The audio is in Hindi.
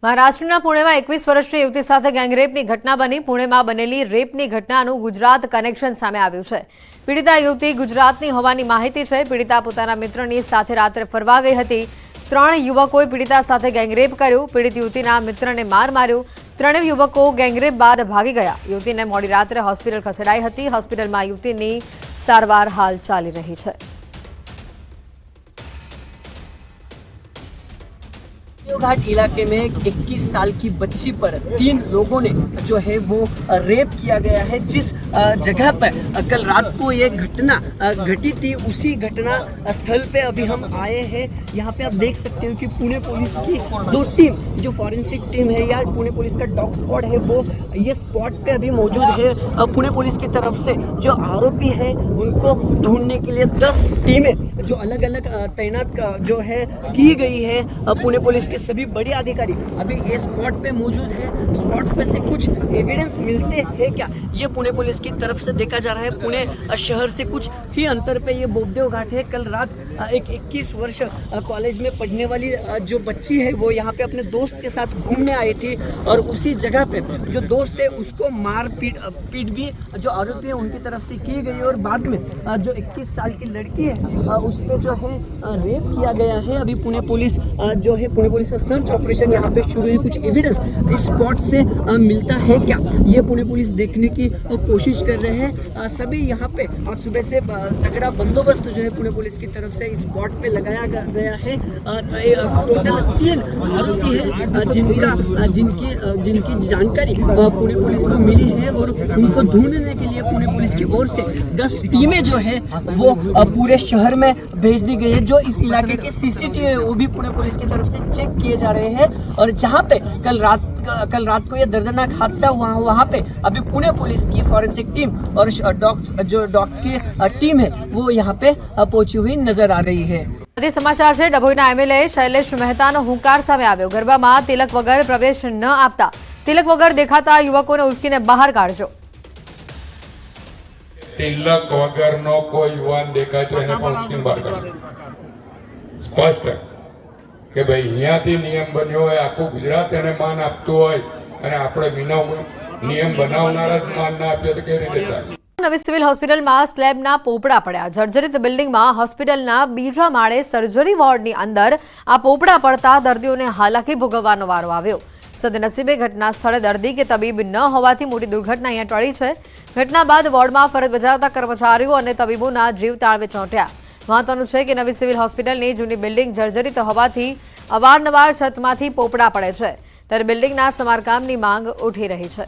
મહારાષ્ટ્રના પુણેમાં 21 વર્ષની યુવતી સાથે ગેંગરેપની ઘટના બની। પુણેમાં બનેલી રેપની ઘટનાનું ગુજરાત કનેક્શન સામે આવ્યું છે। પીડિતા યુવતી ગુજરાતની હોવાની માહિતી છે। પીડિતા પોતાના મિત્રની સાથે રાત્રે ફરવા ગઈ હતી। 3 યુવકોએ પીડિતા સાથે ગેંગરેપ કર્યું। પીડિત યુવતીના મિત્રને માર માર્યો। 3 યુવકો ગેંગરેપ બાદ ભાગી ગયા। યુવતીને મોડી રાત્રે હોસ્પિટલ ખસેડાઈ હતી। હોસ્પિટલમાં યુવતીની સારવાર હાલ ચાલી રહી છે। घाट इलाके में एक 21 साल की बच्ची पर 3 लोगों ने जो है वो रेप किया गया है। जिस जगह पर कल रात को ये घटना घटी थी, उसी घटना स्थल पे अभी हम आए हैं। यहाँ पे आप देख सकते हो कि पुणे पुलिस की 2 टीम, जो फॉरेंसिक टीम है या पुणे पुलिस का डॉग स्क्वाड है, वो ये स्पॉट पे अभी मौजूद है। पुणे पुलिस की तरफ से जो आरोपी है उनको ढूंढने के लिए 10 टीमें जो अलग अलग तैनात जो है की गई है। पुणे पुलिस के सभी बड़े अधिकारी अभी ये स्पॉट पे मौजूद है। स्पॉट पे से कुछ एविडेंस मिलते हैं क्या, ये पुणे पुलिस की तरफ से देखा जा रहा है। पुणे शहर से कुछ ही अंतर पे ये बोबदेव घाट है। कल रात एक 21 वर्ष कॉलेज में पढ़ने वाली जो बच्ची है वो यहाँ पे अपने दोस्त के साथ घूमने आई थी और उसी जगह पे जो दोस्त है उसको मार पीट भी जो आरोपी है उनकी तरफ से की गई और बाद में जो 21 साल की लड़की है उस पर जो है रेप किया गया है। अभी पुणे पुलिस जो है पुणे पुलिस का सर्च ऑपरेशन यहाँ पे शुरू है। कुछ एविडेंस इस स्पॉट से मिलता है क्या, ये पुणे पुलिस देखने की कोशिश कर रहे हैं। सभी यहाँ पे और सुबह से तगड़ा बंदोबस्त जो है पुणे पुलिस की तरफ से इस स्पॉट पे लगाया गया है। टोटल 3 आरोपी है जिनकी जानकारी पुणे पुलिस को मिली है और उनको ढूंढने के लिए पुणे पुलिस की ओर से 10 टीमें जो है वो पूरे शहर में भेज दी गई है। जो इस इलाके के सीसीटीवी है वो भी पुणे पुलिस की तरफ से चेक किए जा रहे हैं। और जहां पे कल रात को ये दर्दनाक हादसा हुआ, वहां पे अभी पुणे पुलिस की फॉरेंसिक टीम और डॉग की टीम है वो यहाँ पे पहुंची हुई नजर आ रही है। समाचार है। डभोईना एमएलए शैलेश मेहतानो हुंकार सामे आव्यो। गरबामां तिलक वगर प्रवेश न आपता तिलक वगर देखाता युवकोने उचकीने बहार काढजो। तिलक वगरनो कोई युवान देखाय तो एने पण उचकीने बहार काढो। स्पष्ट કે ભાઈ અહીંયાથી નિયમ બન્યો હોય, આખું ગુજરાત એને માન આપતું હોય અને આપણે વિના નિયમ બનાવનારા જ માન ના આપીએ તો કેવી રીતે ચાલે। નવી સિવિલ હોસ્પિટલમાં સ્લેબના પોપડા પડ્યા। જર્જરિત બિલ્ડિંગમાં હોસ્પિટલના બીજા માળે સર્જરી વોર્ડની અંદર આ પોપડા પડતા દર્દીઓને હાલાકી ભોગવવાનો વારો આવ્યો। સદનસીબે ઘટના સ્થળે દર્દી કે તબીબ ન હોવાથી મોટી દુર્ઘટના અહીંયા ટળી છે। ઘટના બાદ વોર્ડમાં ફરજ બજાવતા કર્મચારીઓ અને તબીબોના જીવ તાળવે ચોંટ્યા। મહત્વનું છે કે નવી સિવિલ હોસ્પિટલની જૂની બિલ્ડિંગ જર્જરિત હોવાથી અવારનવાર છતમાંથી પોપડા પડે છે, ત્યારે બિલ્ડિંગના સમારકામની માંગ ઉઠી રહી છે।